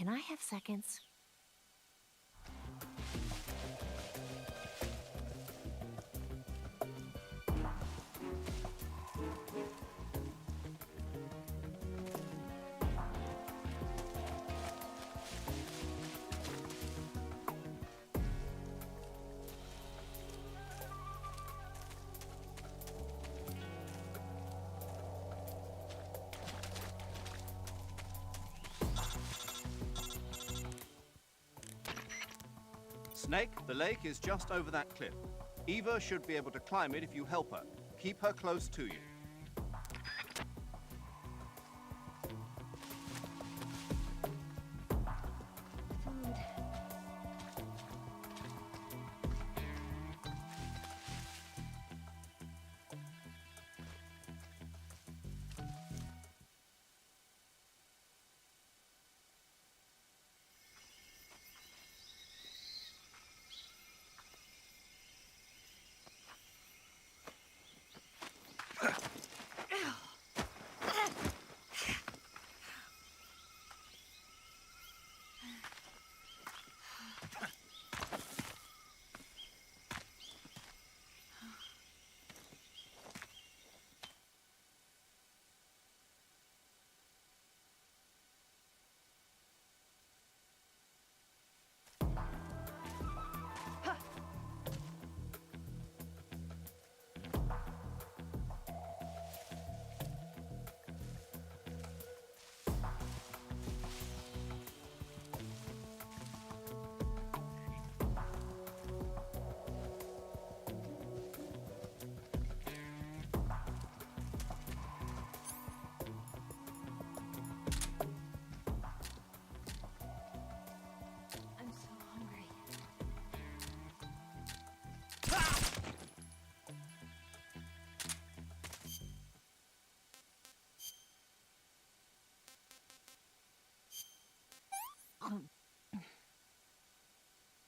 Can I have seconds? Snake, the lake is just over that cliff. Eva should be able to climb it if you help her. Keep her close to you.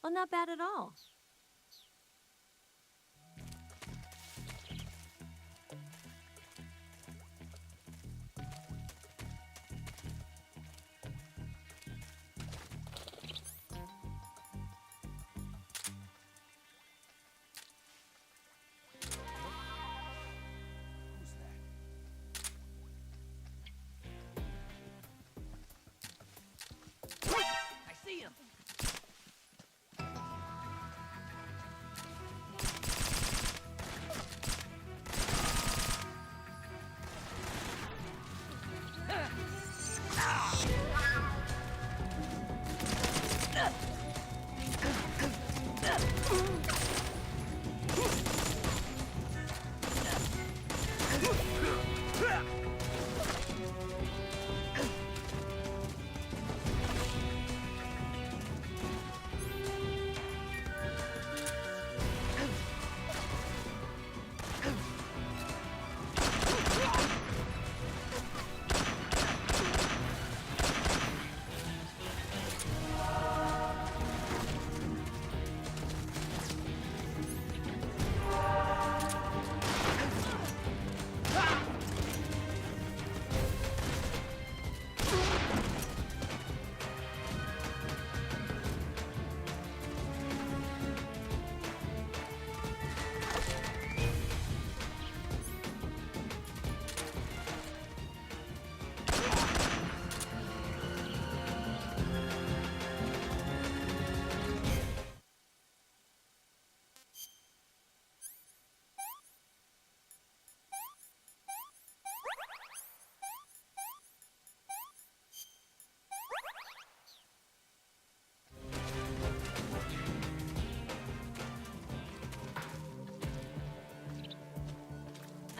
Well, not bad at all. I see him!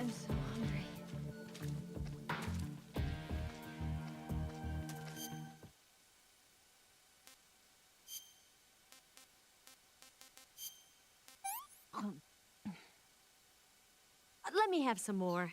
I'm so hungry. Let me have some more.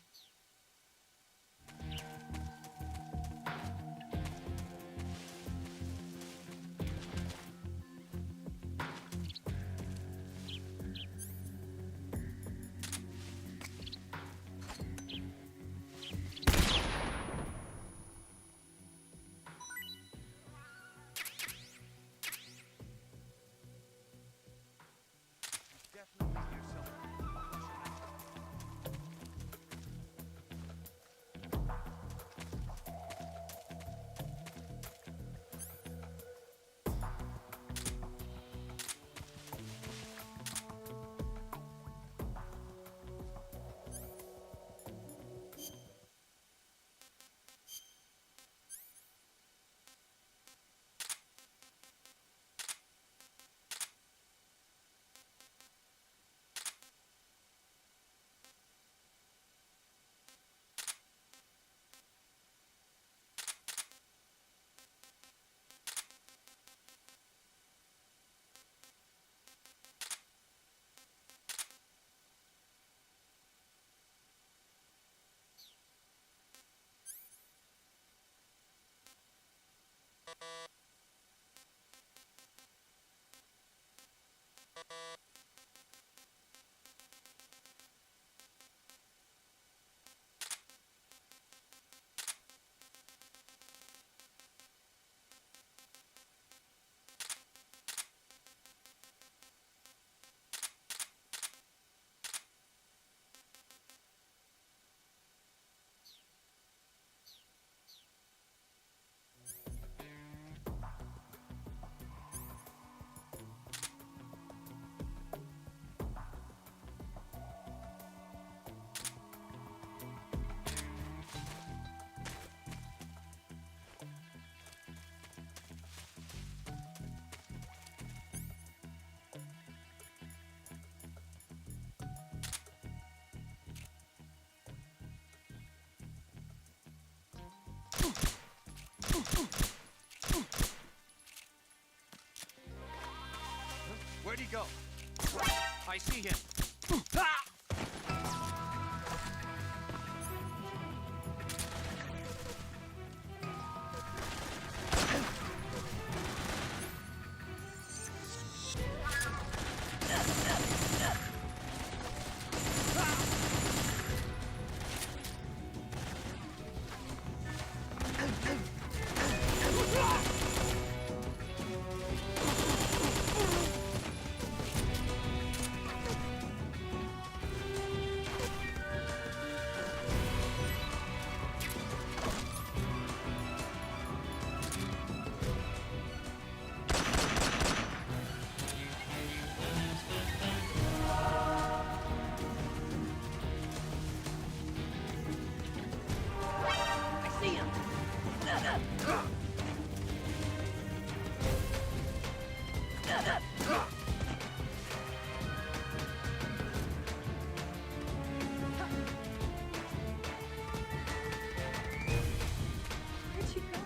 Where'd he go? I see him. Ah! Where'd you go?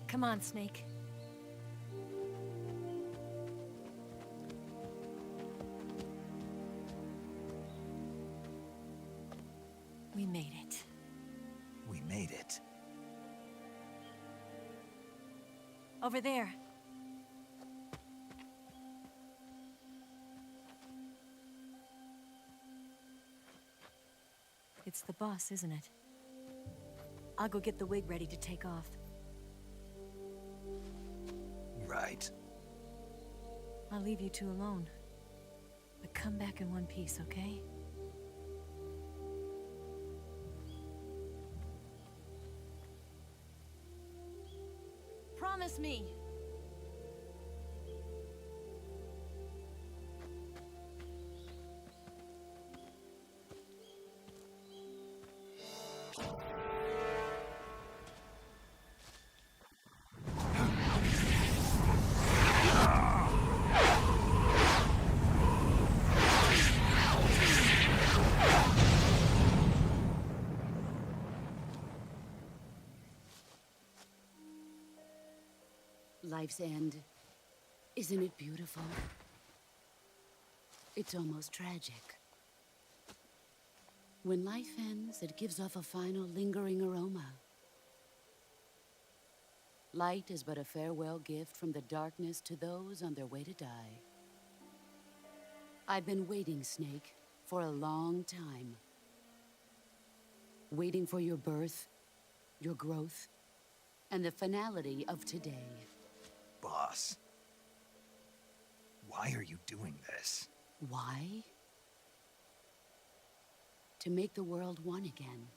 Come on, Snake. We made it. We made it. Over there. It's the boss, isn't it? I'll go get the wig ready to take off. Right. I'll leave you two alone. But come back in one piece, okay? Promise me! Life's end. Isn't it beautiful? It's almost tragic. When life ends, it gives off a final lingering aroma. Light is but a farewell gift from the darkness to those on their way to die. I've been waiting, Snake, for a long time. Waiting for your birth, your growth, and the finality of today. Boss. Why are you doing this? Why? To make the world one again.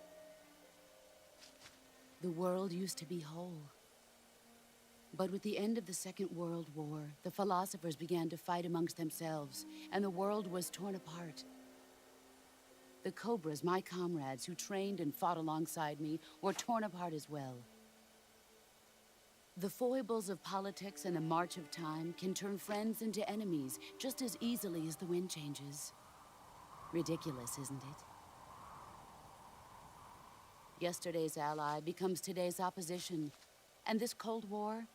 The world used to be whole. But with the end of the Second World War, the philosophers began to fight amongst themselves, and the world was torn apart. The Cobras, my comrades who trained and fought alongside me, were torn apart as well. The foibles of politics and the march of time can turn friends into enemies just as easily as the wind changes. Ridiculous, isn't it? Yesterday's ally becomes today's opposition, and this Cold War.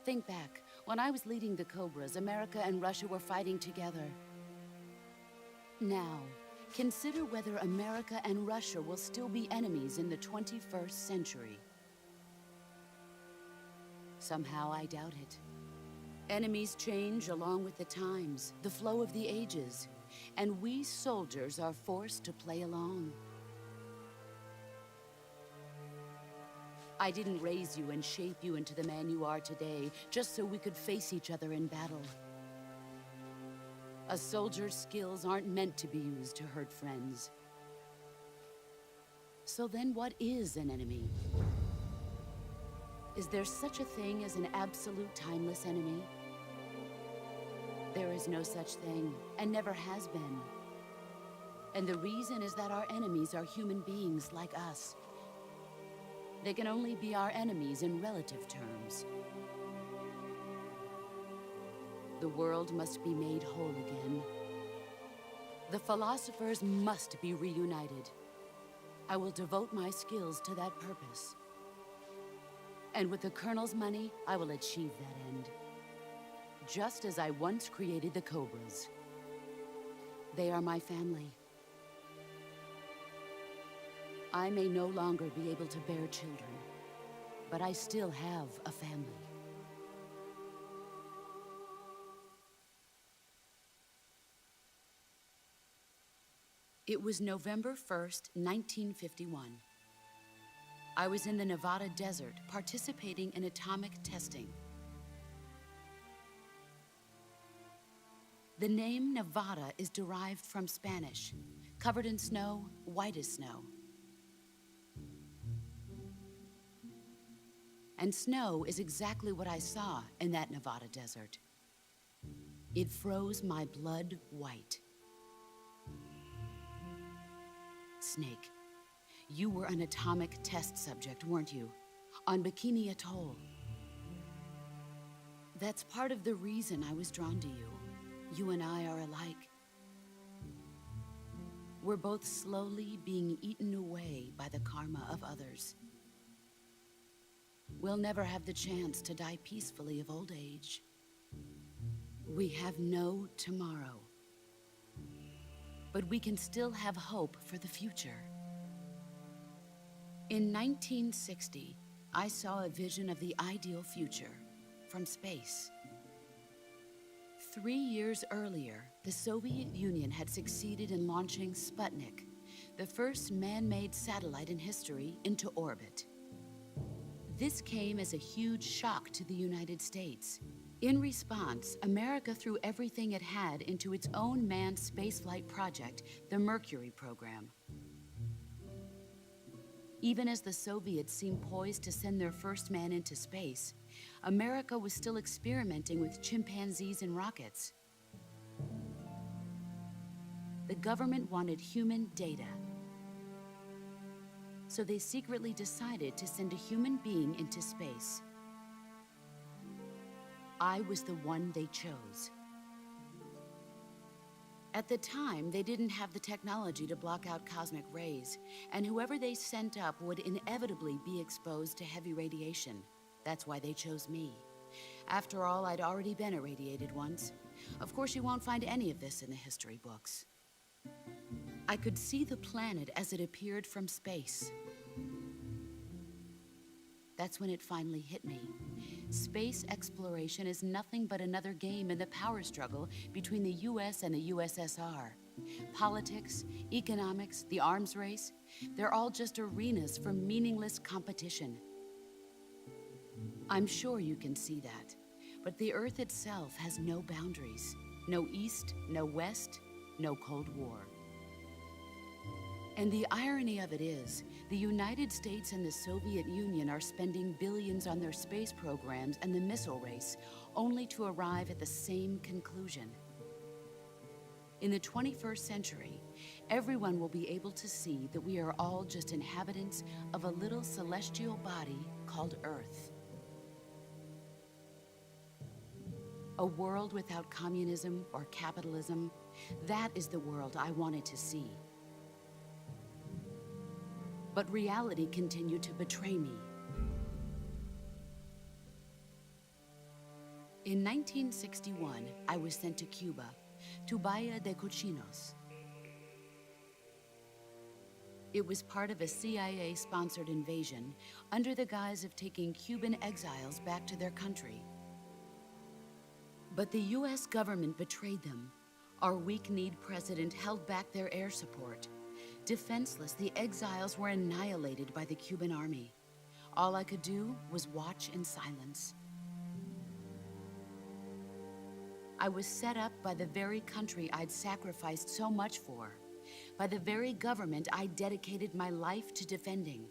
Think back. When I was leading the Cobras, America and Russia were fighting together. Now, consider whether America and Russia will still be enemies in the 21st century. Somehow I doubt it. Enemies change along with the times, the flow of the ages, and we soldiers are forced to play along. I didn't raise you and shape you into the man you are today, just so we could face each other in battle. A soldier's skills aren't meant to be used to hurt friends. So then what is an enemy? Is there such a thing as an absolute timeless enemy? There is no such thing, and never has been. And the reason is that our enemies are human beings like us. They can only be our enemies in relative terms. The world must be made whole again. The philosophers must be reunited. I will devote my skills to that purpose. And with the Colonel's money, I will achieve that end. Just as I once created the Cobras. They are my family. I may no longer be able to bear children, but I still have a family. It was November 1st, 1951. I was in the Nevada desert participating in atomic testing. The name Nevada is derived from Spanish, covered in snow, white as snow. And snow is exactly what I saw in that Nevada desert. It froze my blood white. Snake, you were an atomic test subject, weren't you? On Bikini Atoll. That's part of the reason I was drawn to you. You and I are alike. We're both slowly being eaten away by the karma of others. We'll never have the chance to die peacefully of old age. We have no tomorrow. But we can still have hope for the future. In 1960, I saw a vision of the ideal future from space. 3 years earlier, the Soviet Union had succeeded in launching Sputnik, the first man-made satellite in history, into orbit. This came as a huge shock to the United States. In response, America threw everything it had into its own manned spaceflight project, the Mercury program. Even as the Soviets seemed poised to send their first man into space, America was still experimenting with chimpanzees and rockets. The government wanted human data. So they secretly decided to send a human being into space. I was the one they chose. At the time, they didn't have the technology to block out cosmic rays, and whoever they sent up would inevitably be exposed to heavy radiation. That's why they chose me. After all, I'd already been irradiated once. Of course, you won't find any of this in the history books. I could see the planet as it appeared from space. That's when it finally hit me. Space exploration is nothing but another game in the power struggle between the US and the USSR. Politics, economics, the arms race, they're all just arenas for meaningless competition. I'm sure you can see that, but the Earth itself has no boundaries. No East, no West, no Cold War. And the irony of it is, the United States and the Soviet Union are spending billions on their space programs and the missile race, only to arrive at the same conclusion. In the 21st century, everyone will be able to see that we are all just inhabitants of a little celestial body called Earth. A world without communism or capitalism, that is the world I wanted to see. But reality continued to betray me. In 1961, I was sent to Cuba, to Bahia de Cochinos. It was part of a CIA-sponsored invasion under the guise of taking Cuban exiles back to their country. But the US government betrayed them. Our weak-kneed president held back their air support. Defenseless, the exiles were annihilated by the Cuban army. All I could do was watch in silence. I was set up by the very country I'd sacrificed so much for, by the very government I dedicated my life to defending.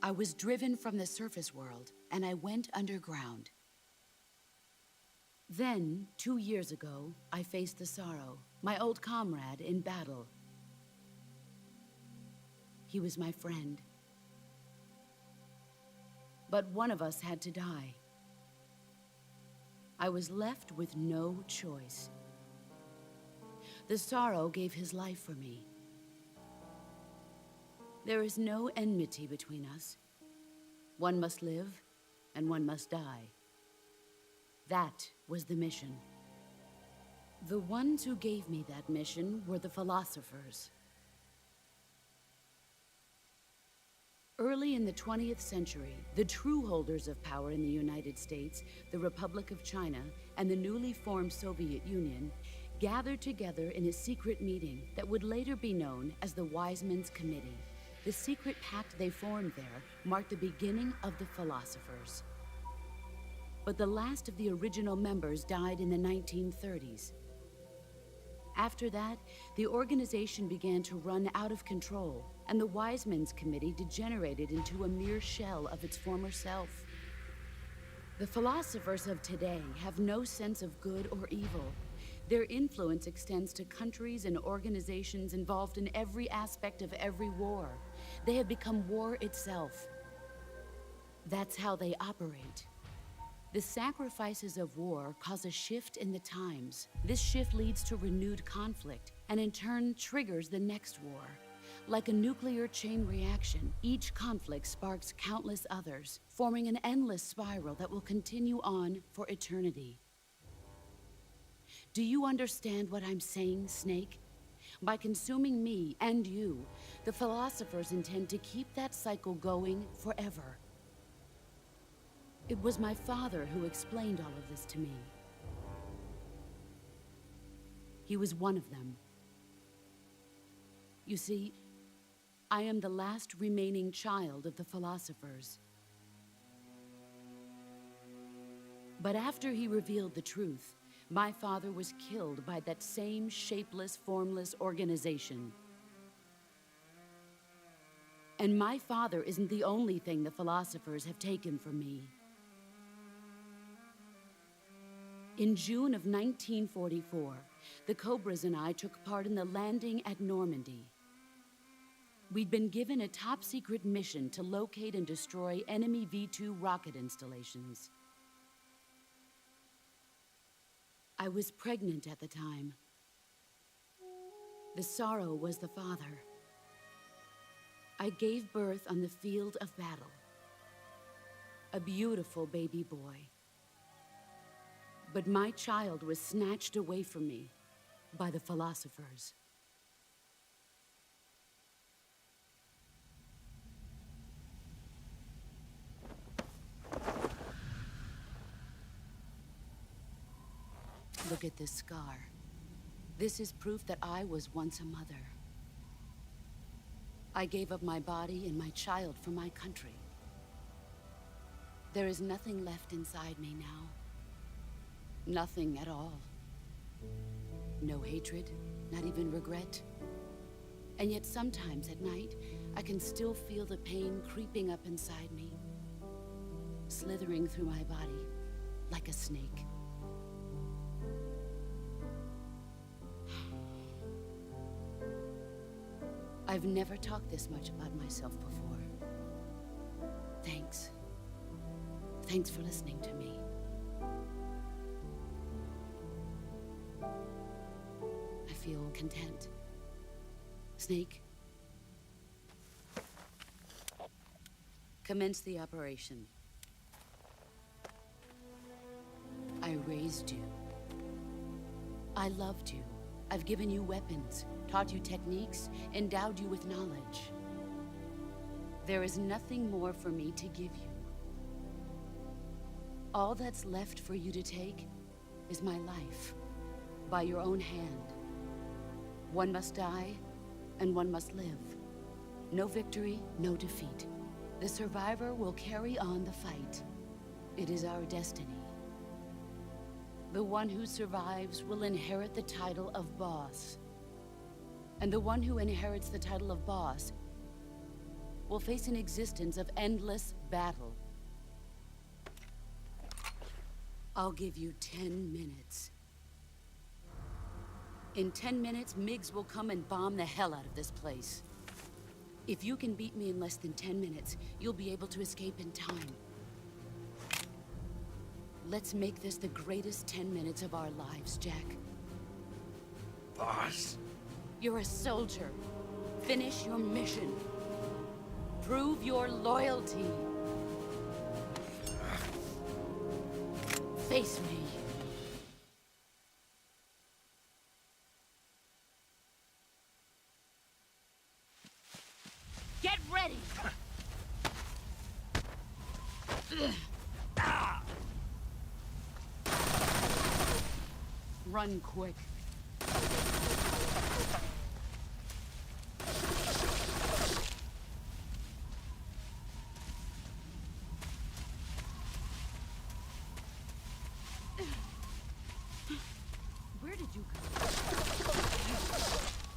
I was driven from the surface world, and I went underground. Then, 2 years ago, I faced the Sorrow, my old comrade in battle. He was my friend. But one of us had to die. I was left with no choice. The Sorrow gave his life for me. There is no enmity between us. One must live, and one must die. That was the mission. The ones who gave me that mission were the philosophers. Early in the 20th century, the true holders of power in the United States, the Republic of China, and the newly formed Soviet Union gathered together in a secret meeting that would later be known as the Wise Men's Committee. The secret pact they formed there marked the beginning of the philosophers. But the last of the original members died in the 1930s. After that, the organization began to run out of control, and the Wise Men's Committee degenerated into a mere shell of its former self. The philosophers of today have no sense of good or evil. Their influence extends to countries and organizations involved in every aspect of every war. They have become war itself. That's how they operate. The sacrifices of war cause a shift in the times. This shift leads to renewed conflict, and in turn triggers the next war. Like a nuclear chain reaction, each conflict sparks countless others, forming an endless spiral that will continue on for eternity. Do you understand what I'm saying, Snake? By consuming me and you, the philosophers intend to keep that cycle going forever. It was my father who explained all of this to me. He was one of them. You see, I am the last remaining child of the philosophers. But after he revealed the truth, my father was killed by that same shapeless, formless organization. And my father isn't the only thing the philosophers have taken from me. In June of 1944, the Cobras and I took part in the landing at Normandy. We'd been given a top-secret mission to locate and destroy enemy V-2 rocket installations. I was pregnant at the time. The Sorrow was the father. I gave birth on the field of battle. a beautiful baby boy. But my child was snatched away from me by the philosophers. Look at this scar. This is proof that I was once a mother. I gave up my body and my child for my country. There is nothing left inside me now. Nothing at all. No hatred, not even regret. And yet sometimes at night, I can still feel the pain creeping up inside me, slithering through my body like a snake. I've never talked this much about myself before. Thanks. Thanks for listening to me. I feel content. Snake, commence the operation. I raised you. I loved you. I've given you weapons, taught you techniques, endowed you with knowledge. There is nothing more for me to give you. All that's left for you to take is my life, by your own hand. One must die, and one must live. No victory, no defeat. The survivor will carry on the fight. It is our destiny. The one who survives will inherit the title of boss. And the one who inherits the title of boss will face an existence of endless battle. I'll give you 10 minutes. In 10 minutes, MiGs will come and bomb the hell out of this place. If you can beat me in less than 10 minutes, you'll be able to escape in time. Let's make this the greatest 10 minutes of our lives, Jack. Boss. You're a soldier. Finish your mission. Prove your loyalty. Face me. Get ready! Run quick. Where did you go?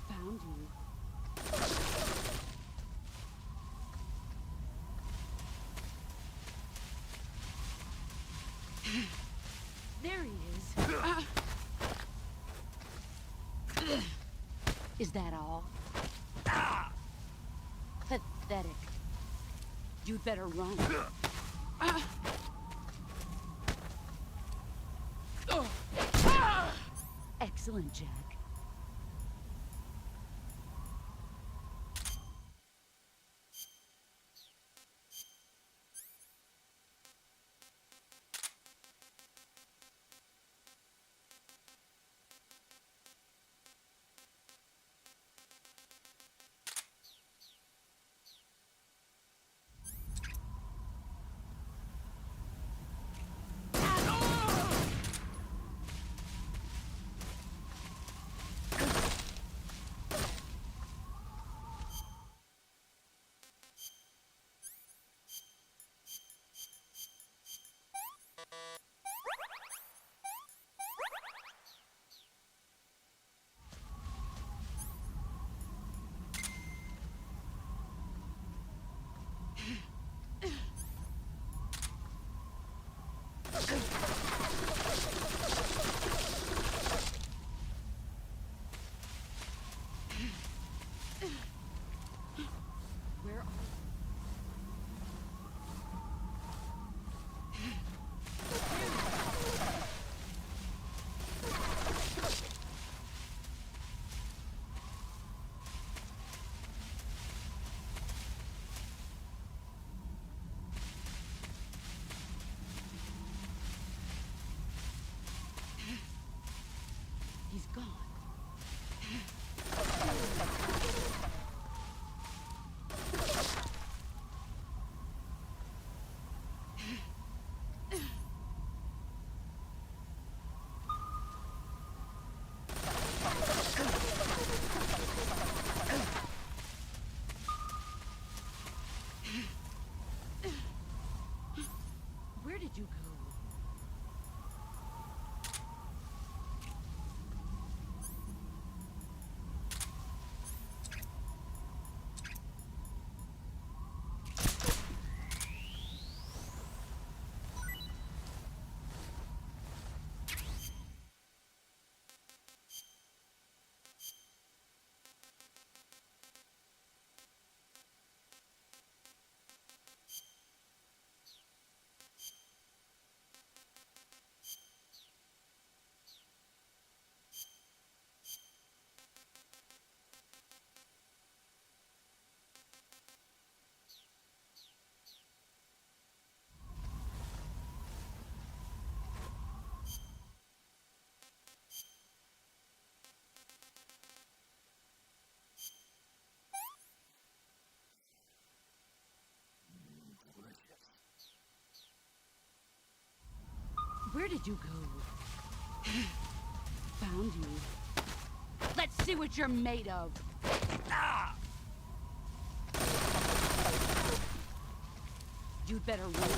Found you. There he is. Is that all? Pathetic. You'd better run. Excellent, Jack. did you go? Found you. Let's see what you're made of. Ah! You'd better run.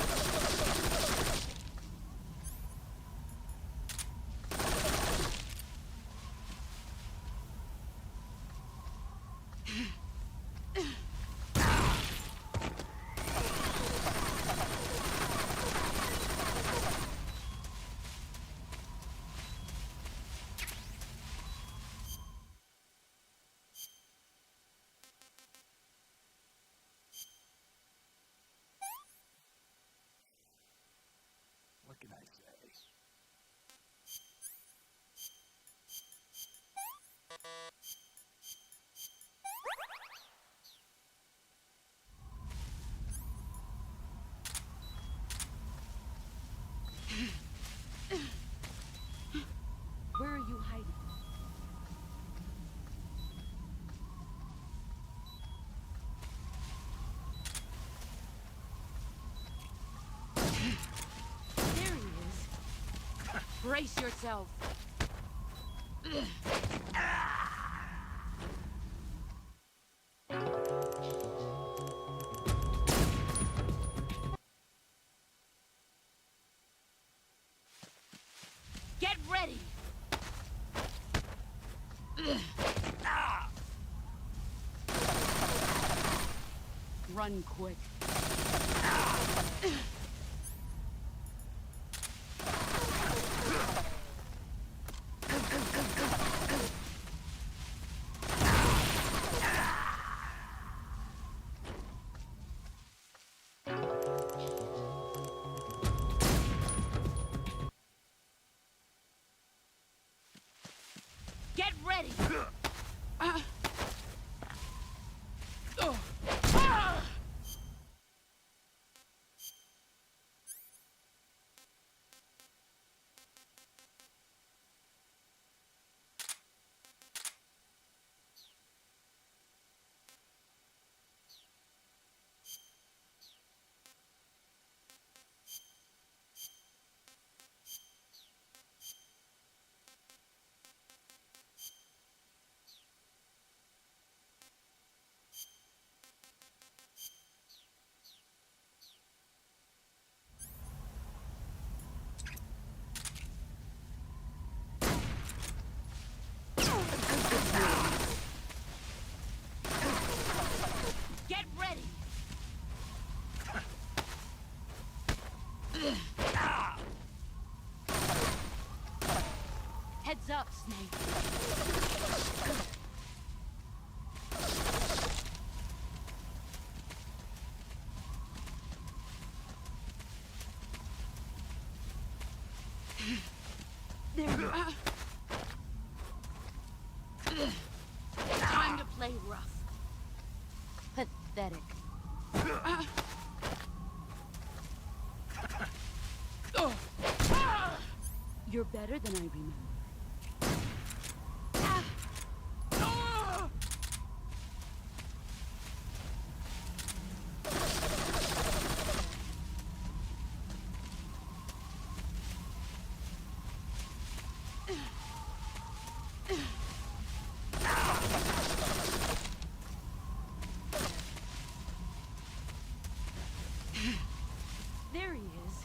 What can I say? Where are you hiding? There he is. Brace yourself. Get ready. Run quick. Get ready. Get ready. Heads up, Snake. There you are. Time to play rough. Pathetic. You're better than I remember. There he is.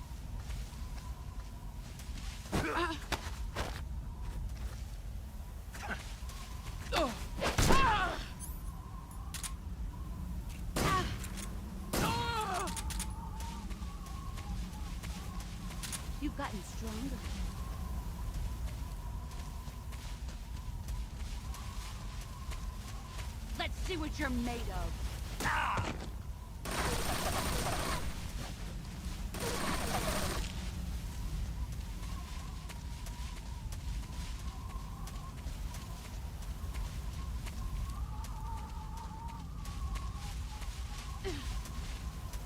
You've gotten stronger. Let's see what you're made of.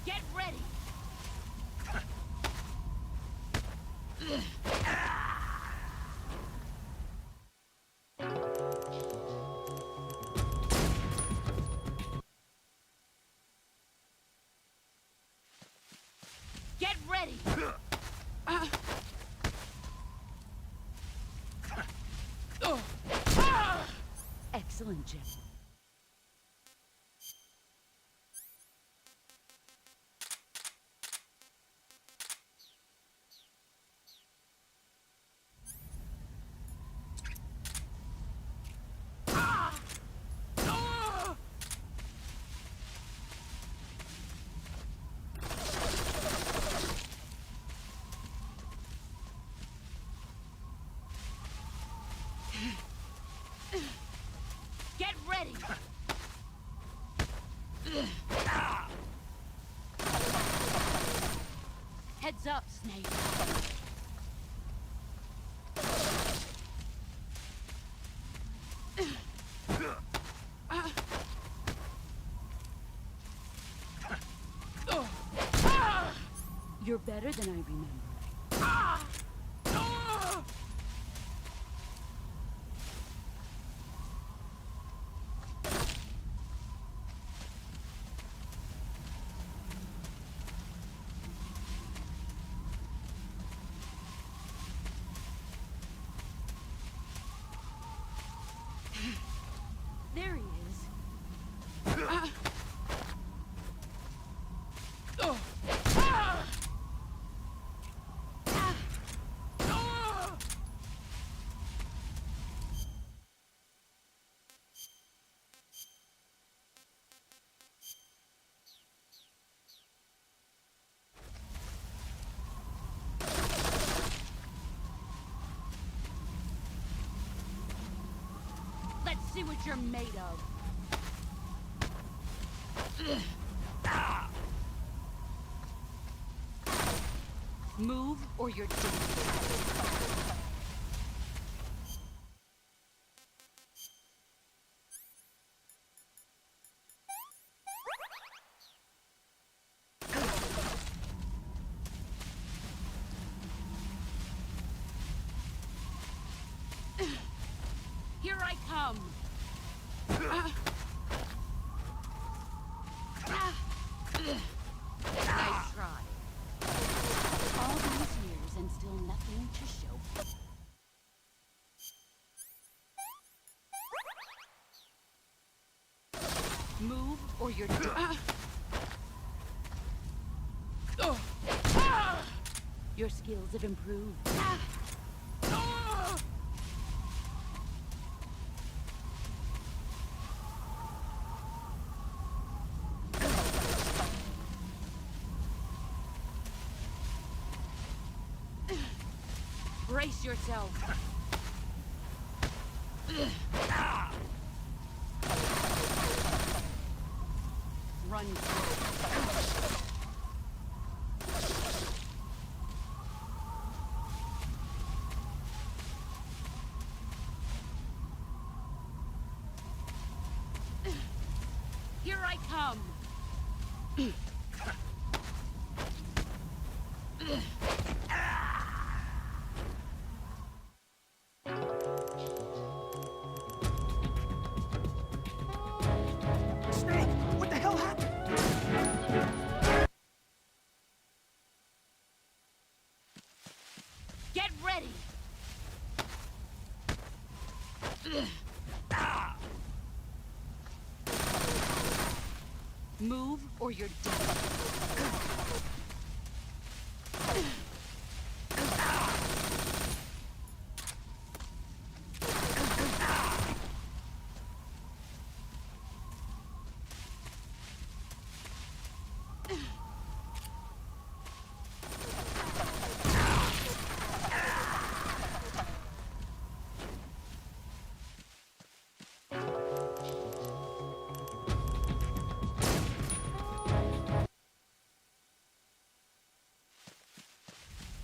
Get ready. Get ready. Jack. Get ready! Heads up, Snake. You're better than I remember. There he is. Let's see what you're made of. Move or you're dead. Here I come. Nice try. All these years and still nothing to show. Move or you're dead. Your skills have improved. Brace yourself. Run. Here I come. Snake, what the hell happened? Get ready. Move or you're dead.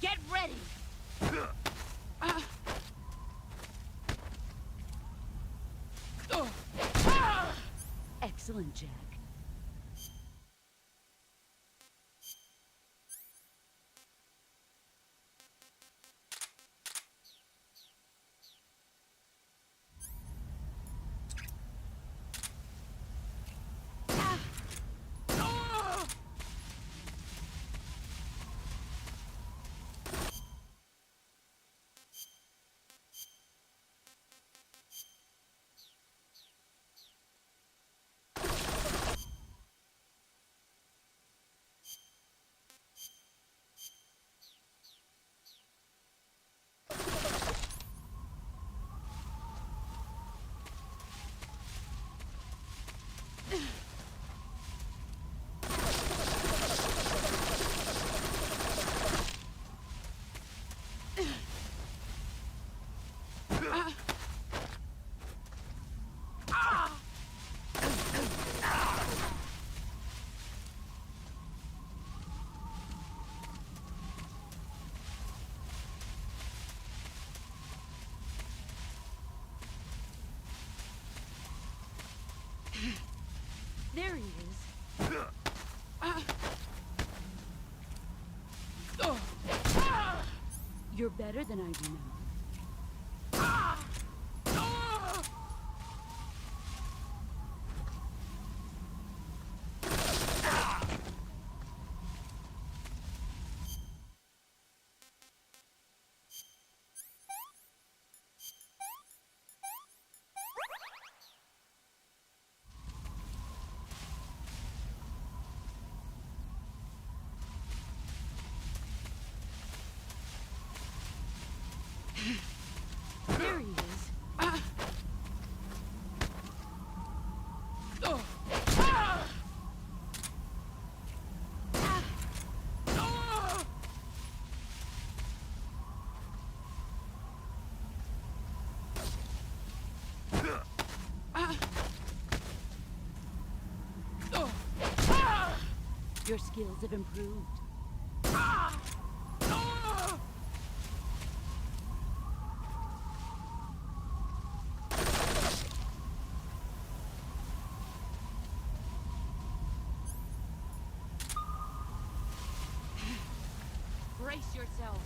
Get ready! Excellent, Jack. There he is. You're better than I remember. There he is. Your skills have improved. Brace yourself.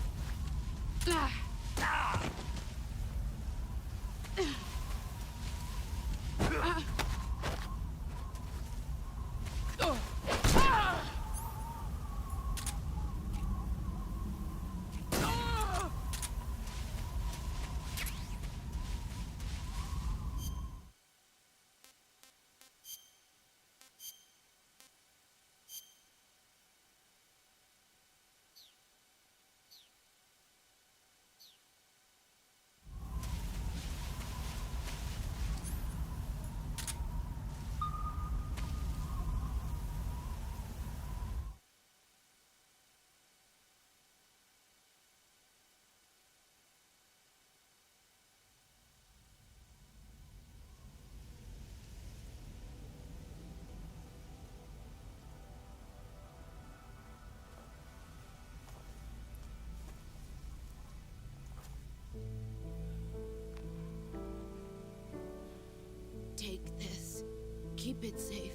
Take this. Keep it safe.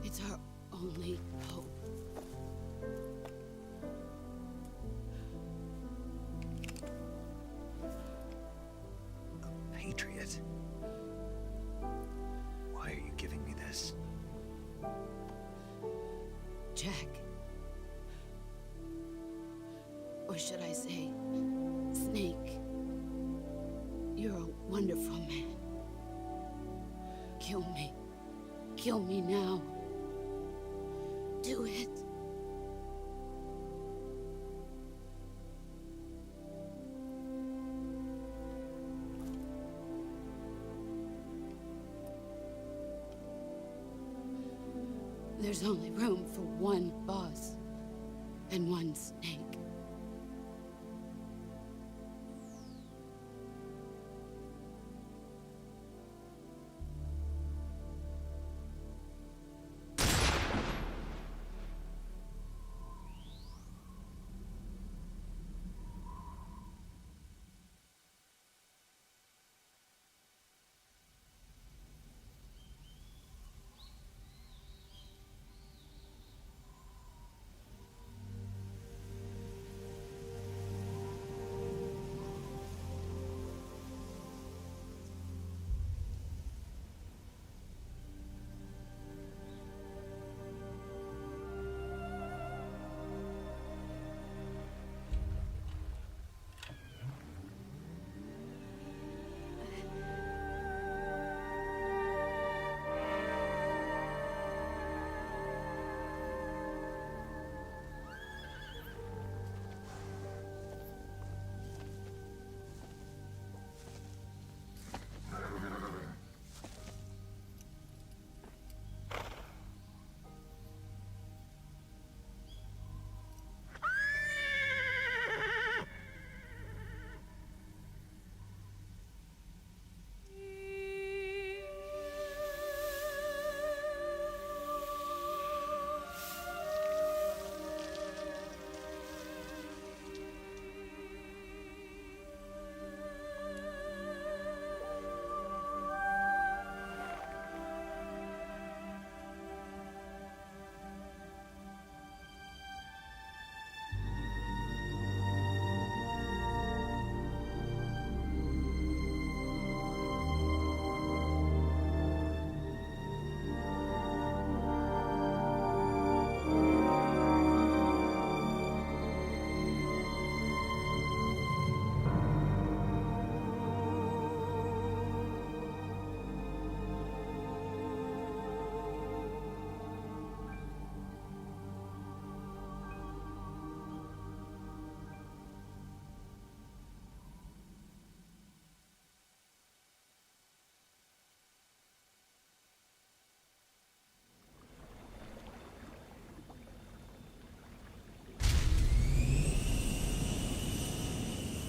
It's our only hope. A patriot? Why are you giving me this? Jack. Or should I say, Snake? You're a wonderful man. Kill me. Kill me now. Do it. There's only room for one boss and one snake.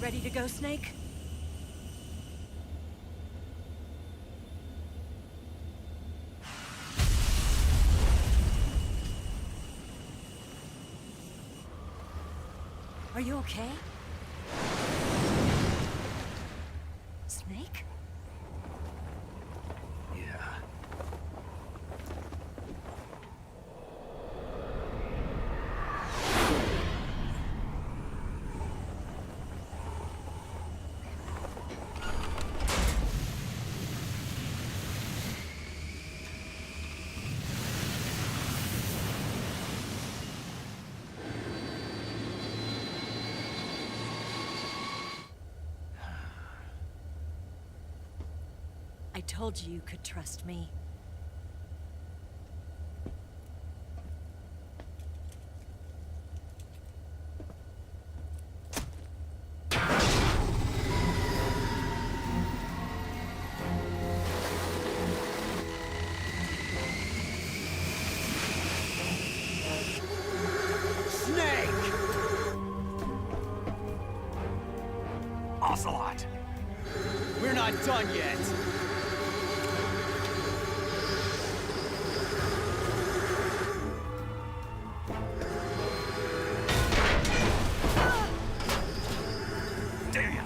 Ready to go, Snake? Are you okay? Snake? Yeah. I told you you could trust me. Snake! Ocelot! We're not done yet. Damn!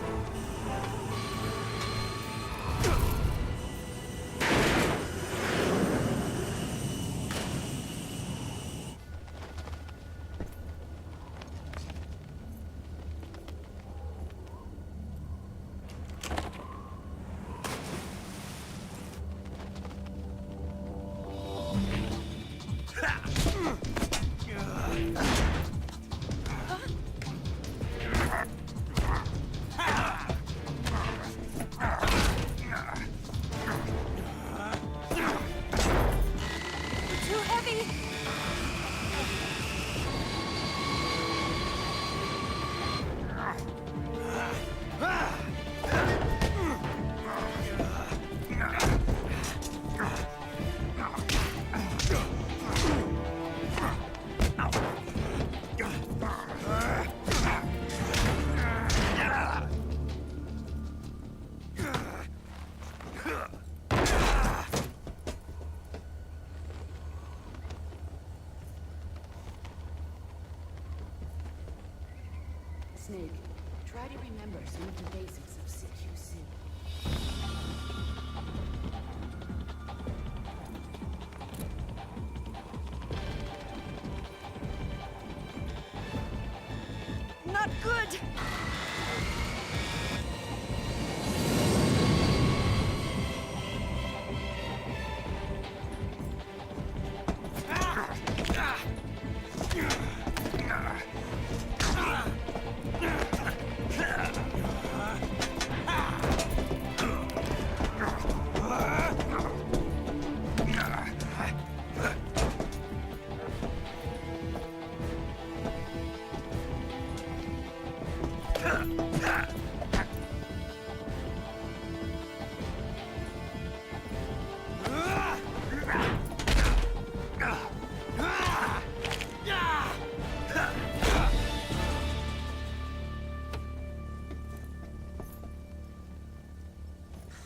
Too heavy! Snake, try to remember some of the basics of CQC. Not good!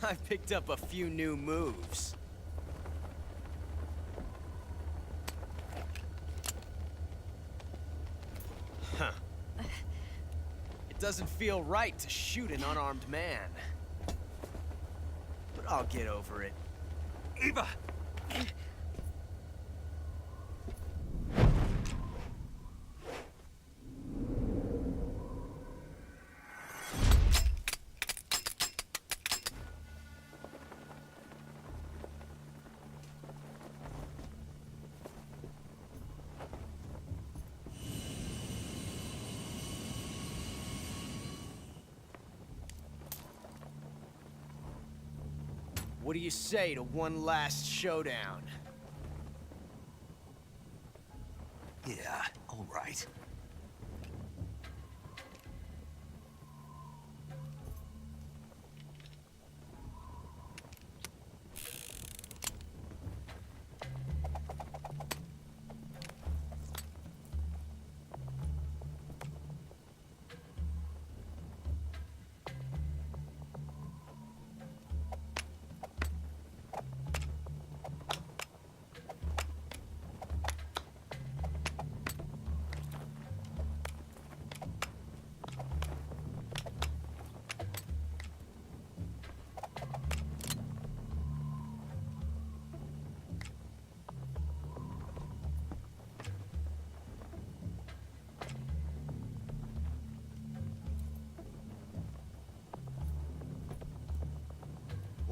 I picked up a few new moves. Huh. It doesn't feel right to shoot an unarmed man. But I'll get over it. Eva! What do you say to one last showdown? Yeah, all right.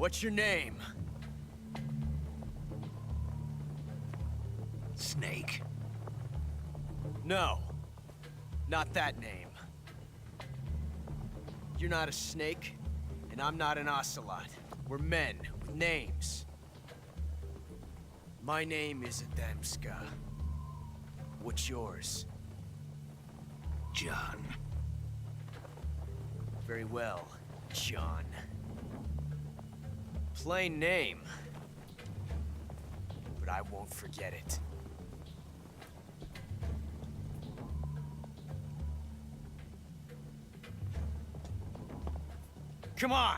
What's your name? Snake. No. Not that name. You're not a snake, and I'm not an ocelot. We're men with names. My name is Adamska. What's yours? John. Very well, John. Plain name. But I won't forget it. Come on!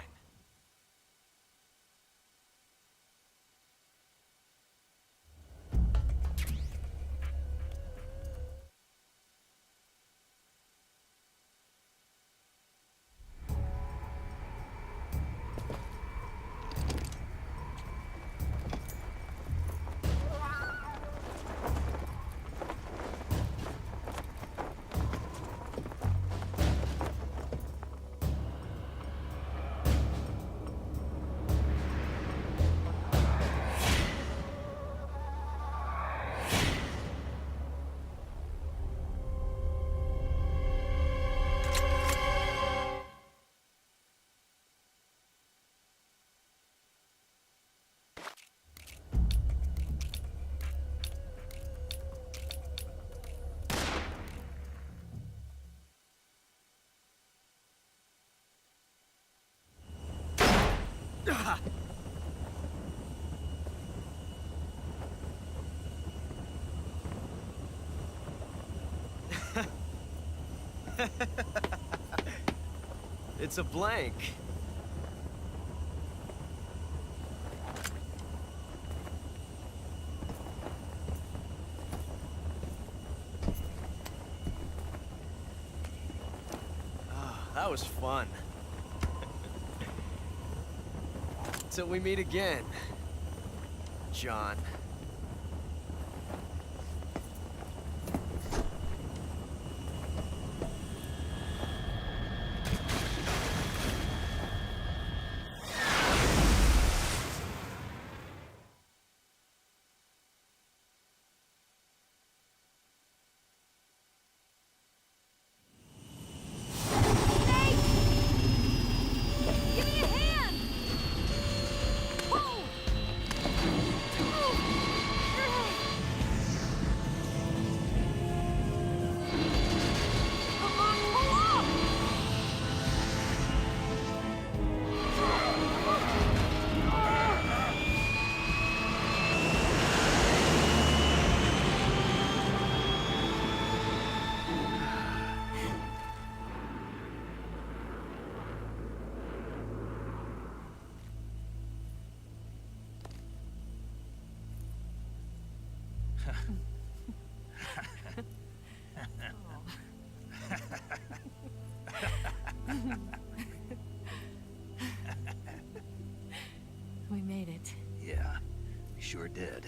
It's a blank. That was fun. Till we meet again, John. Give me a hand! Whoa! Come on, pull up! We made it. Yeah, we sure did.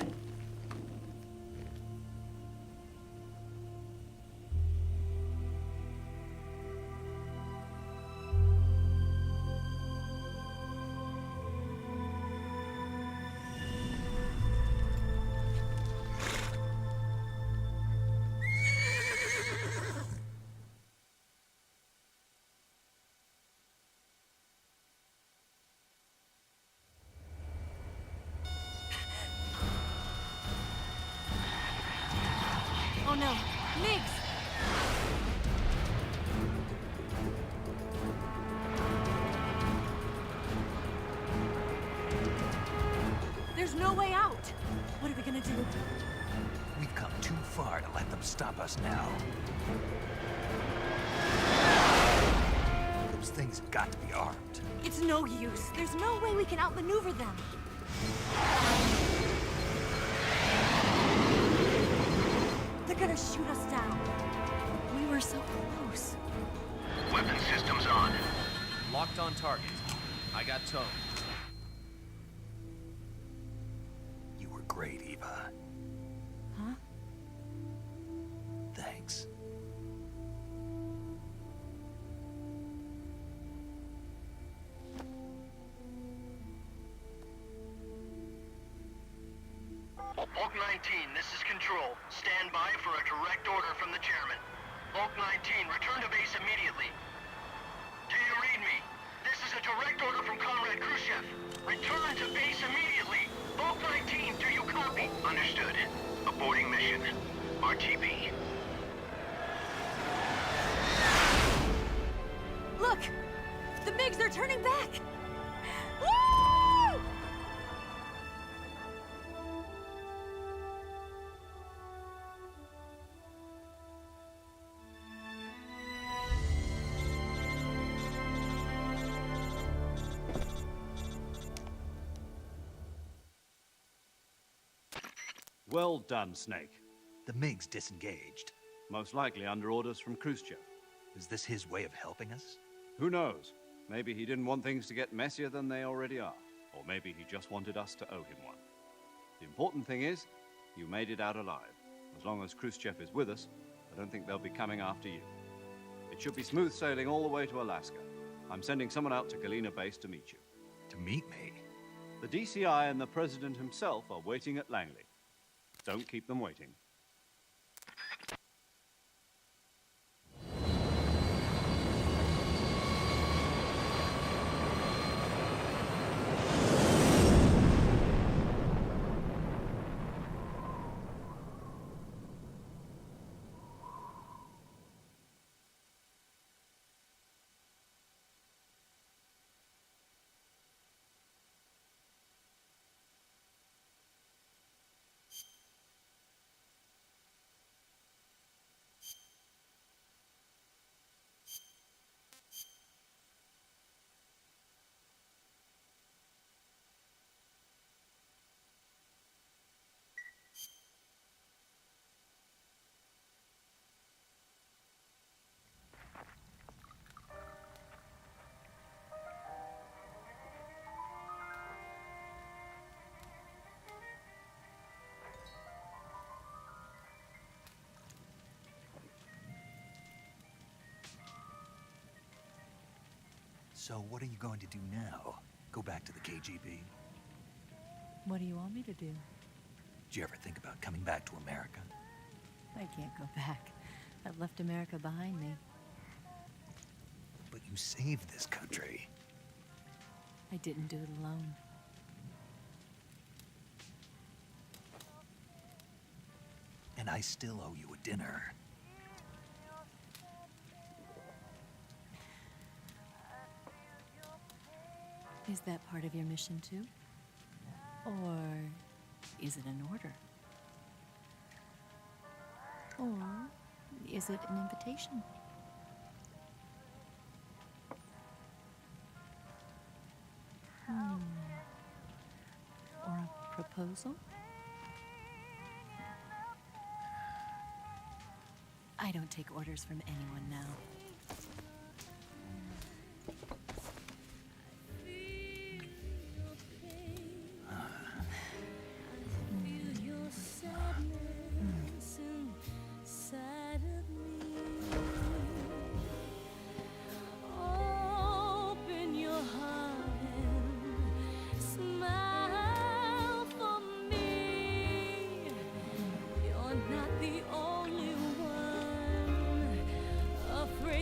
Oh no, Migs! There's no way out! What are we gonna do? We've come too far to let them stop us now. Those things have got to be armed. It's no use. There's no way we can outmaneuver them. They're gonna shoot us down. We were so close. Weapon systems on. Locked on target. I got towed. You were great, Eva. Huh? Thanks. Bulk 19, this is Control. Stand by for a direct order from the chairman. Bulk 19, return to base immediately. Do you read me? This is a direct order from Comrade Khrushchev. Return to base immediately. Bulk 19, do you copy? Understood. Aborting mission. RTB. Look! The MiGs are turning back! Woo! Well done, Snake. The MiG's disengaged. Most likely under orders from Khrushchev. Is this his way of helping us? Who knows? Maybe he didn't want things to get messier than they already are. Or maybe he just wanted us to owe him one. The important thing is, you made it out alive. As long as Khrushchev is with us, I don't think they'll be coming after you. It should be smooth sailing all the way to Alaska. I'm sending someone out to Galena Base to meet you. To meet me? The DCI and the President himself are waiting at Langley. Don't keep them waiting. So what are you going to do now? Go back to the KGB? What do you want me to do? Did you ever think about coming back to America? I can't go back. I've left America behind me. But you saved this country. I didn't do it alone. And I still owe you a dinner. Is that part of your mission too? Or is it an order? Or is it an invitation? Or a proposal? I don't take orders from anyone now. Not the only one afraid.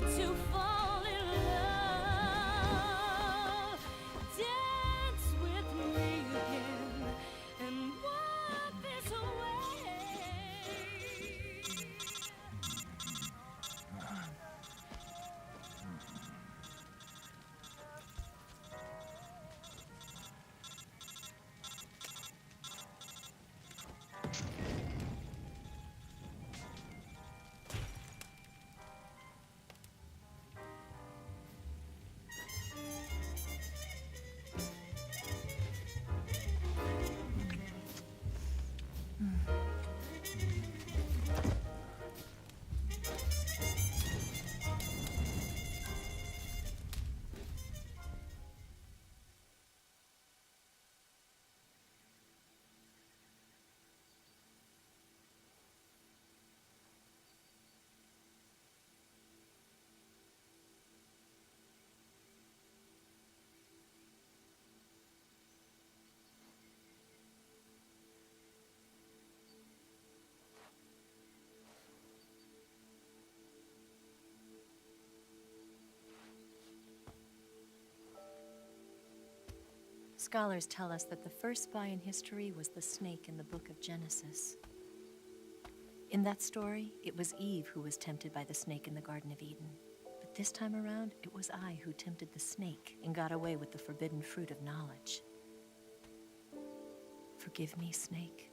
Scholars tell us that the first spy in history was the snake in the book of Genesis. In that story, it was Eve who was tempted by the snake in the Garden of Eden. But this time around, it was I who tempted the snake and got away with the forbidden fruit of knowledge. Forgive me, Snake.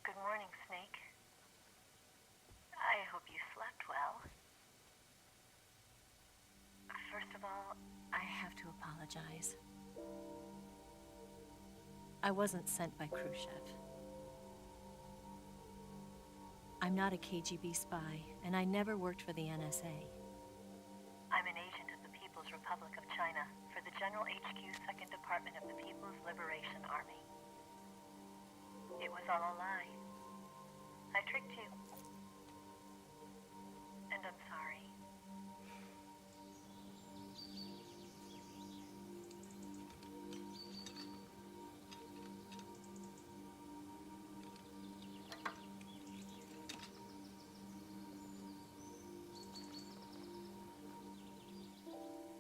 Good morning, Snake. I hope you slept well. First of all, I have to apologize. I wasn't sent by Khrushchev. I'm not a KGB spy, and I never worked for the NSA. I'm an agent of the People's Republic of China for the General HQ 2nd Department of the People's Liberation Army. It was all a lie. I tricked you. And I'm sorry.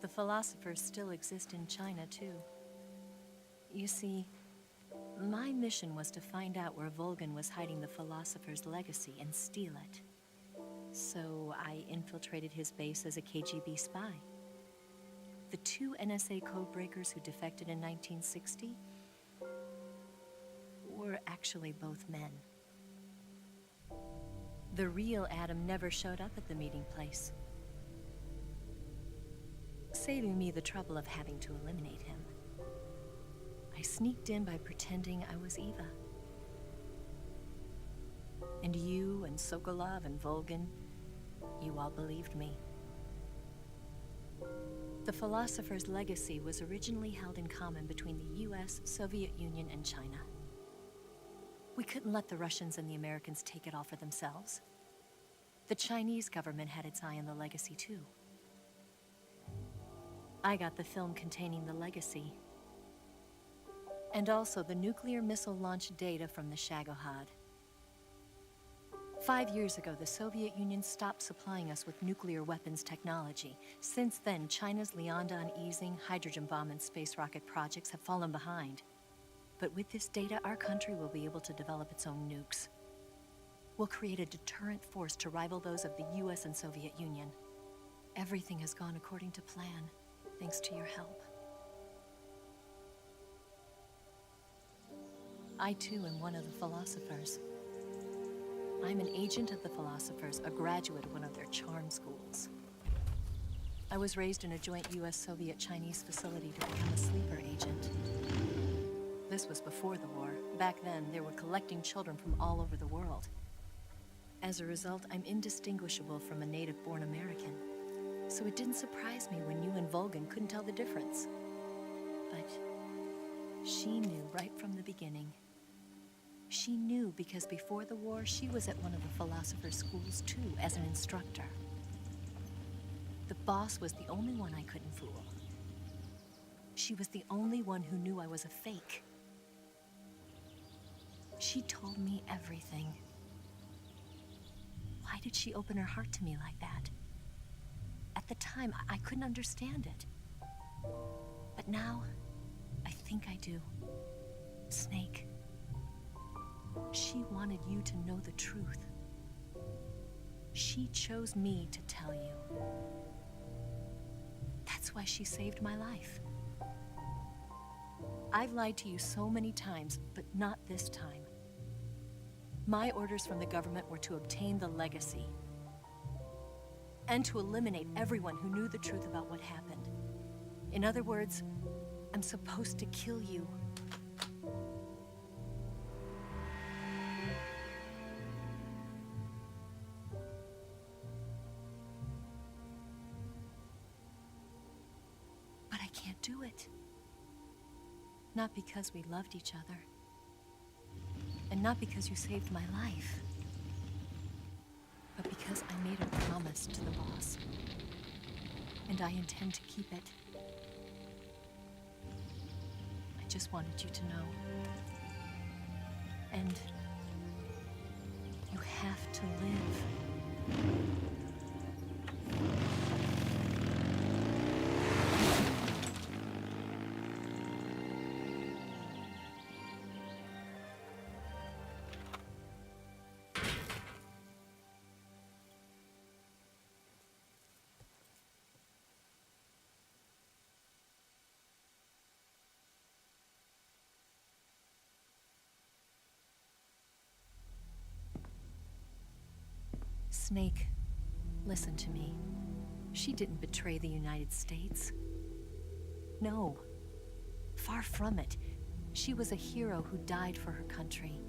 The philosophers still exist in China, too. You see, my mission was to find out where Volgan was hiding the philosopher's legacy and steal it. So I infiltrated his base as a KGB spy. The two NSA codebreakers who defected in 1960 were actually both men. The real Adam never showed up at the meeting place, saving me the trouble of having to eliminate him. I sneaked in by pretending I was Eva. And you and Sokolov and Volgan, you all believed me. The philosopher's legacy was originally held in common between the US, Soviet Union, and China. We couldn't let the Russians and the Americans take it all for themselves. The Chinese government had its eye on the legacy too. I got the film containing the legacy, and also the nuclear missile launch data from the Shagohod. 5 years ago, the Soviet Union stopped supplying us with nuclear weapons technology. Since then, China's Liaodong easing, hydrogen bomb, and space rocket projects have fallen behind. But with this data, our country will be able to develop its own nukes. We'll create a deterrent force to rival those of the US and Soviet Union. Everything has gone according to plan, thanks to your help. I too am one of the philosophers. I'm an agent of the philosophers, a graduate of one of their charm schools. I was raised in a joint US-Soviet-Chinese facility to become a sleeper agent. This was before the war. Back then, they were collecting children from all over the world. As a result, I'm indistinguishable from a native-born American. So it didn't surprise me when you and Volgan couldn't tell the difference. But she knew right from the beginning. She knew because before the war, she was at one of the philosopher's schools too, as an instructor. The boss was the only one I couldn't fool. She was the only one who knew I was a fake. She told me everything. Why did she open her heart to me like that? At the time, I couldn't understand it. But now, I think I do. Snake. She wanted you to know the truth. She chose me to tell you. That's why she saved my life. I've lied to you so many times, but not this time. My orders from the government were to obtain the legacy and to eliminate everyone who knew the truth about what happened. In other words, I'm supposed to kill you. do it. Not because we loved each other. And not because you saved my life. But because I made a promise to the boss. And I intend to keep it. I just wanted you to know. And you have to live. Snake, listen to me. She didn't betray the United States. No. Far from it. She was a hero who died for her country.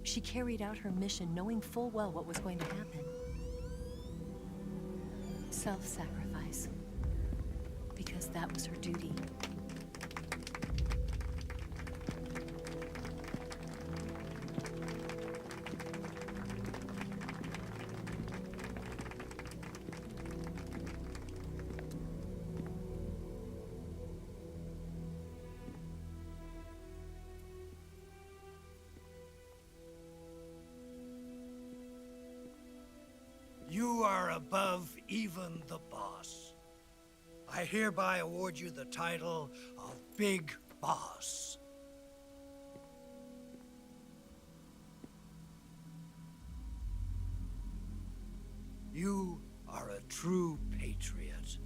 She carried out her mission knowing full well what was going to happen. Self-sacrifice. Because that was her duty. You are above even the boss. I hereby award you the title of Big Boss. You are a true patriot.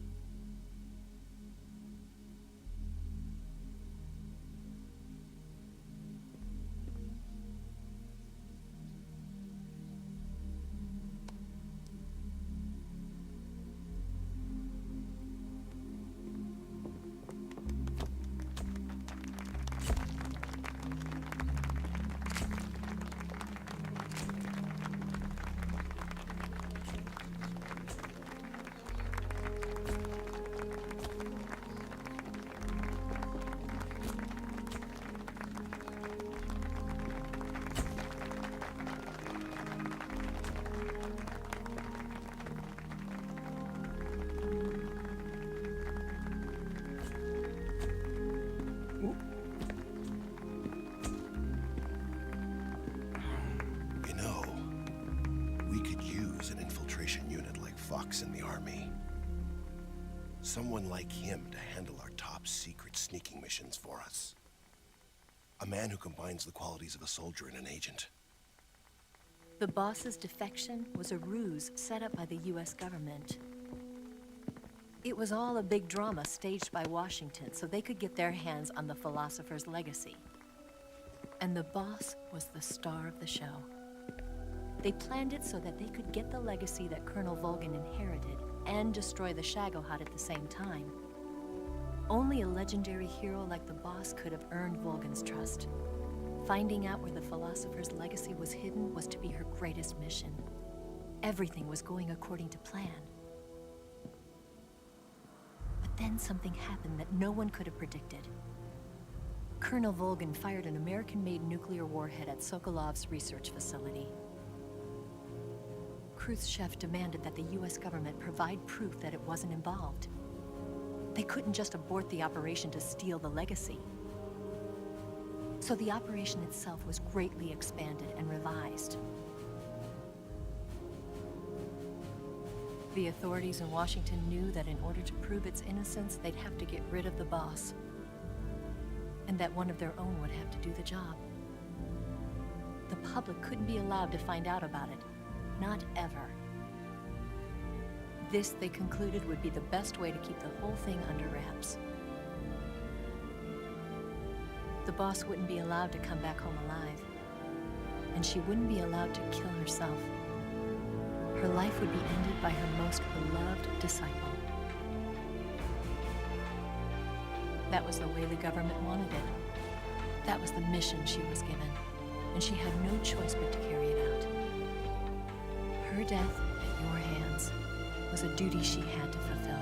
You know, we could use an infiltration unit like Fox in the army. Someone like him to handle our top secret sneaking missions for us. A man who combines the qualities of a soldier and an agent. The boss's defection was a ruse set up by the US government. It was all a big drama staged by Washington so they could get their hands on the philosopher's legacy. And the boss was the star of the show. They planned it so that they could get the legacy that Colonel Volgin inherited and destroy the Shagohod at the same time. Only a legendary hero like the boss could have earned Volgin's trust. Finding out where the philosopher's legacy was hidden was to be her greatest mission. Everything was going according to plan. But then something happened that no one could have predicted. Colonel Volgin fired an American-made nuclear warhead at Sokolov's research facility. Khrushchev demanded that the US government provide proof that it wasn't involved. They couldn't just abort the operation to steal the legacy. So the operation itself was greatly expanded and revised. The authorities in Washington knew that in order to prove its innocence, they'd have to get rid of the boss. And that one of their own would have to do the job. The public couldn't be allowed to find out about it. Not ever. This, they concluded, would be the best way to keep the whole thing under wraps. The boss wouldn't be allowed to come back home alive. And she wouldn't be allowed to kill herself. Her life would be ended by her most beloved disciple. That was the way the government wanted it. That was the mission she was given, and she had no choice but to carry it out. Her death at your hands was a duty she had to fulfill.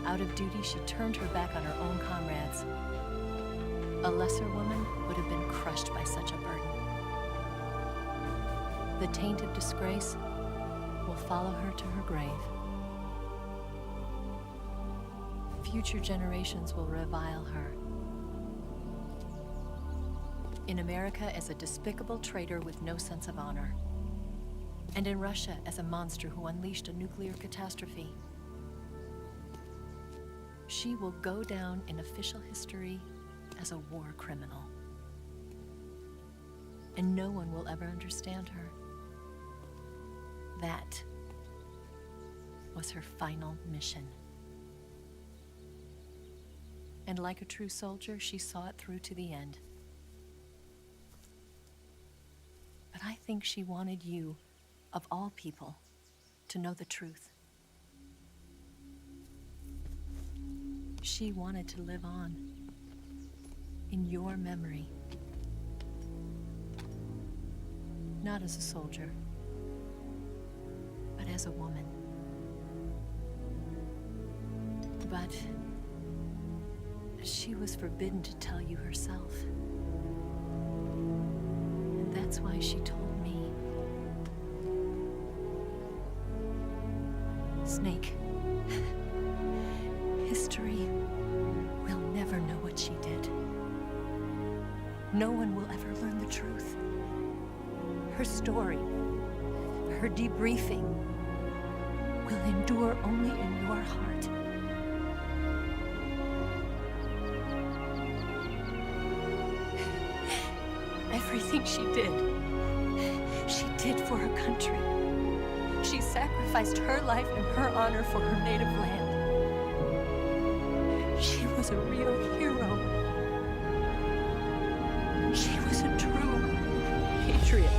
Out of duty, she turned her back on her own comrades. A lesser woman would have been crushed by such a burden. The taint of disgrace will follow her to her grave. Future generations will revile her. In America as a despicable traitor with no sense of honor. And in Russia as a monster who unleashed a nuclear catastrophe. She will go down in official history as a war criminal. And no one will ever understand her. That was her final mission. And like a true soldier, she saw it through to the end. But I think she wanted you, of all people, to know the truth. She wanted to live on in your memory. Not as a soldier, but as a woman. But she was forbidden to tell you herself. And that's why she told me. Snake, history will never know what she did. No one will ever learn the truth. Her story, her debriefing, will endure only in your heart. Everything she did for her country. She sacrificed her life and her honor for her native land. She was a real hero. She was a true patriot.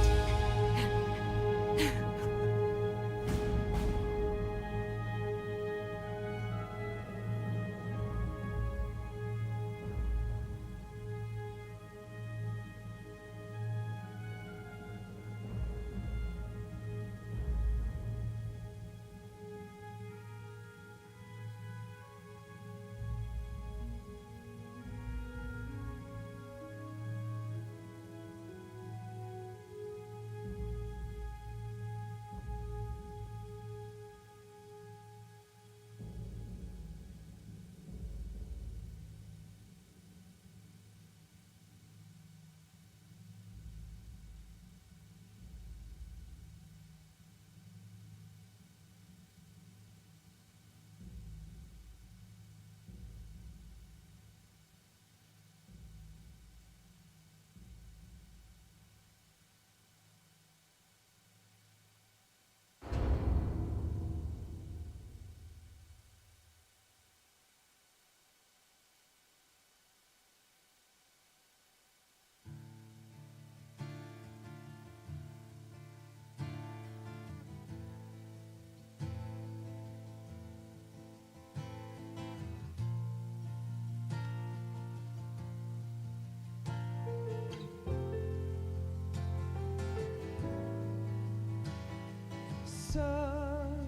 Son,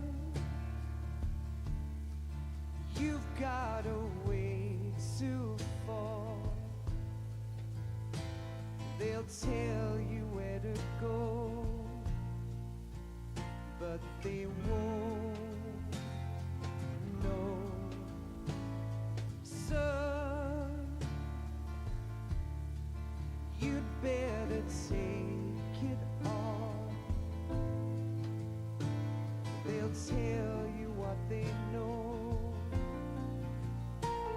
you've got a ways to fall. They'll tell you where to go, but they won't know. Son, you'd better take it all. They'll tell you what they know,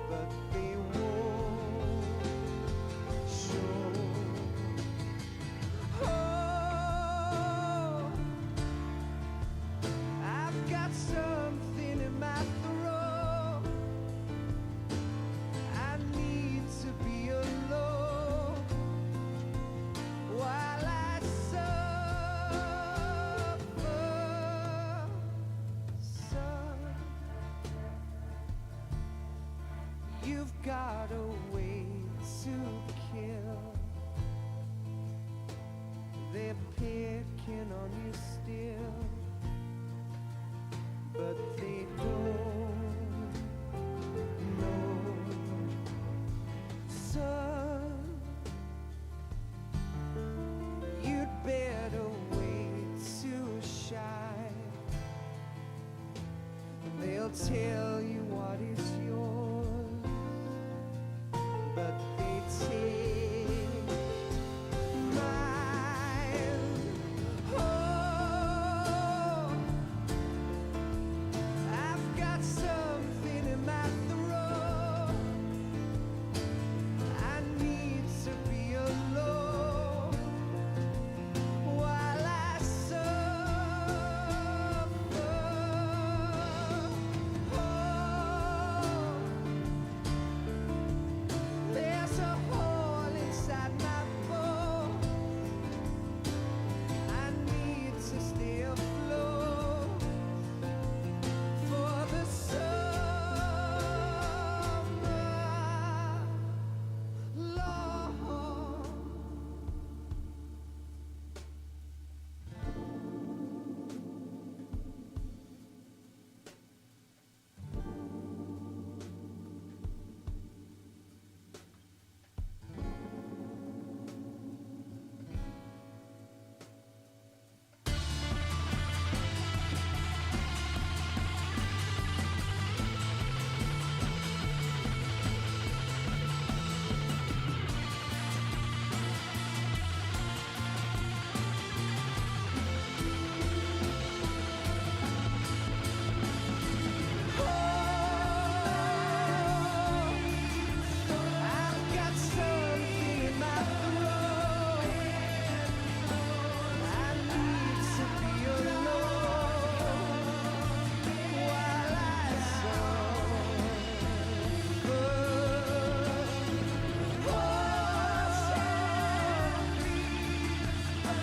but they won't show. Oh, I've got something in my throat. I need to be alone while I suffer. Son, you've got a way to kill. They're picking on you still, but they don't tell you what is yours, but they take mine. Oh, I've got something in my throat. I need to be alone while I suffer. Oh, there's a hole inside my bones. I need to stay afloat for the summer, Lord. I've got something in my throat. I need to be alone while I suffer.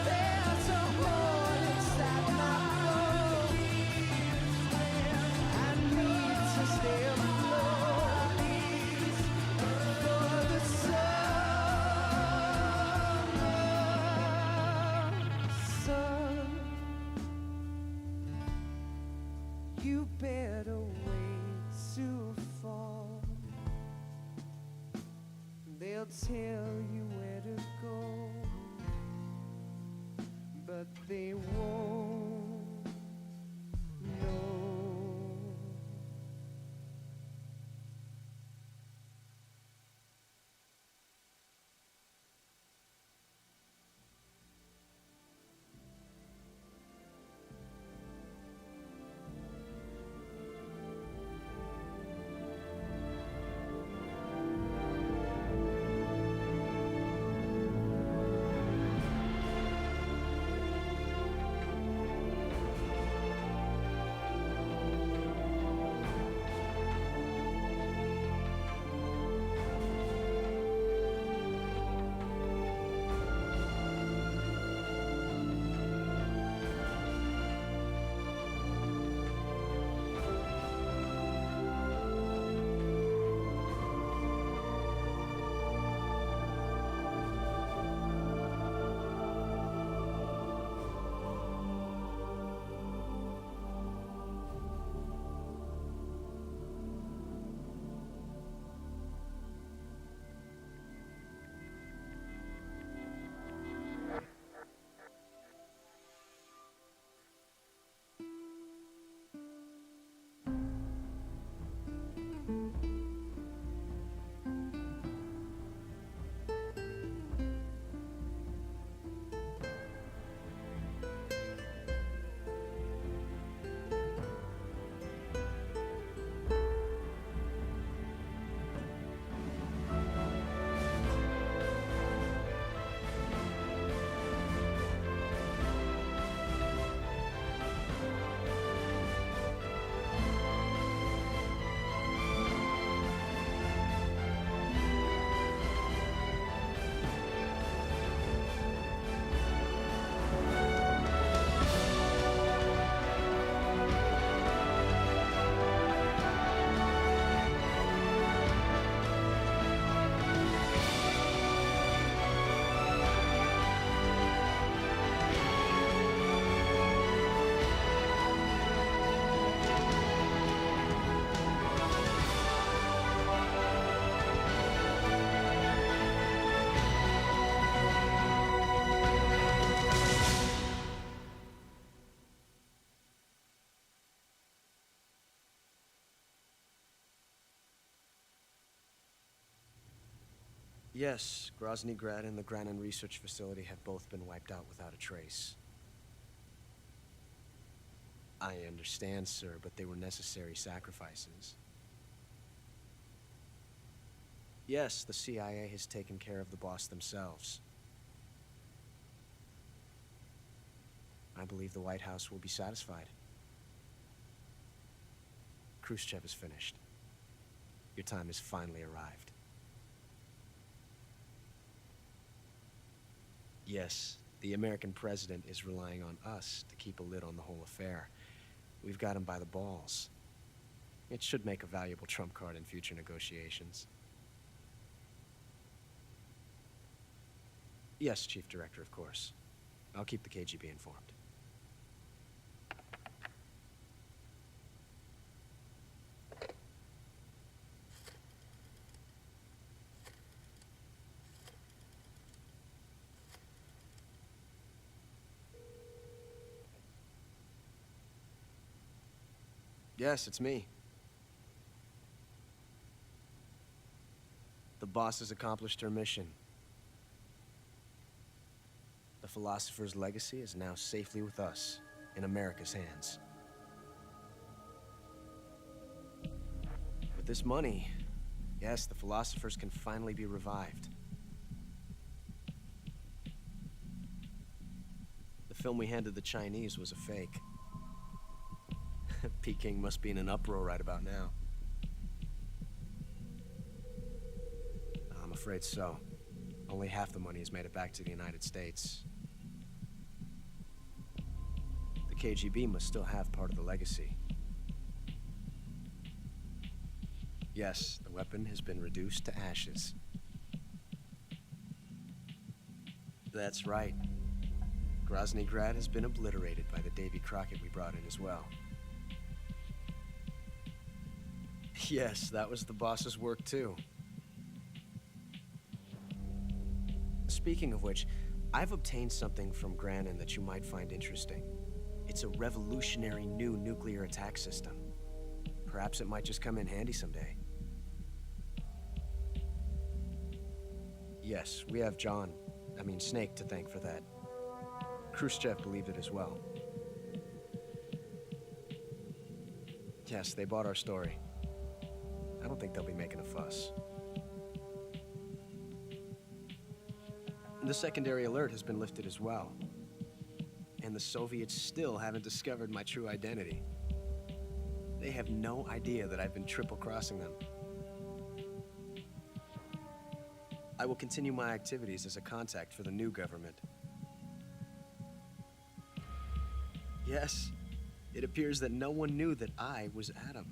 There's a hole inside my bones. I need to stay afloat for the summer sun. You better wait to fall. They'll tell you where to go, but they won't know. Yes, Grozny Grad and the Granin Research Facility have both been wiped out without a trace. I understand, sir, but they were necessary sacrifices. Yes, the CIA has taken care of the boss themselves. I believe the White House will be satisfied. Khrushchev is finished. Your time has finally arrived. Yes, the American president is relying on us to keep a lid on the whole affair. We've got him by the balls. It should make a valuable trump card in future negotiations. Yes, Chief Director, of course. I'll keep the KGB informed. Yes, it's me. The boss has accomplished her mission. The philosopher's legacy is now safely with us, in America's hands. With this money, yes, the philosophers can finally be revived. The film we handed the Chinese was a fake. Peking must be in an uproar right about now. I'm afraid so. Only half the money has made it back to the United States. The KGB must still have part of the legacy. Yes, the weapon has been reduced to ashes. That's right. Grozny Grad has been obliterated by the Davy Crockett we brought in as well. Yes, that was the boss's work too. Speaking of which, I've obtained something from Granin that you might find interesting. It's a revolutionary new nuclear attack system. Perhaps it might just come in handy someday. Yes, we have Snake to thank for that. Khrushchev believed it as well. Yes, they bought our story. I don't think they'll be making a fuss. The secondary alert has been lifted as well. And the Soviets still haven't discovered my true identity. They have no idea that I've been triple-crossing them. I will continue my activities as a contact for the new government. Yes, it appears that no one knew that I was Adam.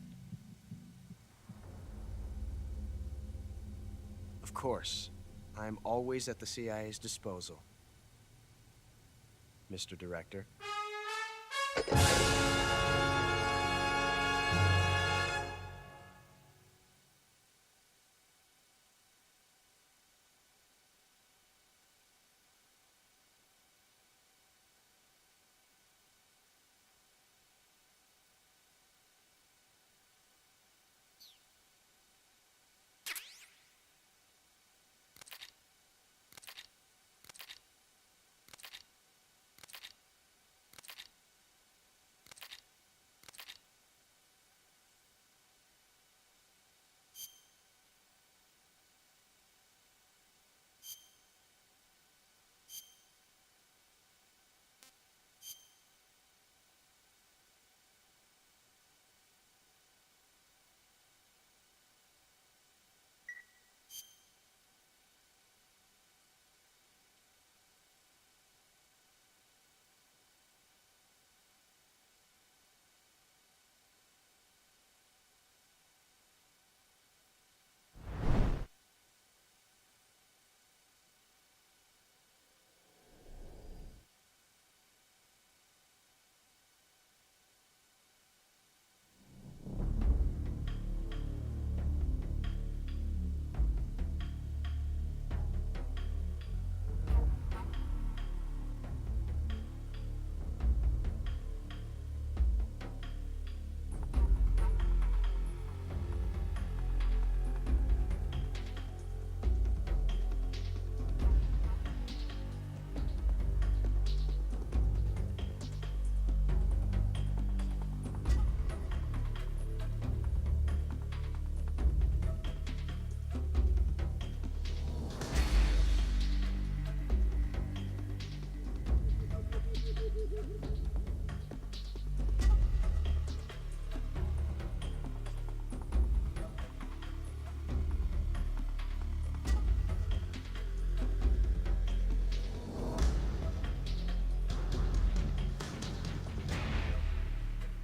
Of course, I'm always at the CIA's disposal, Mr. Director.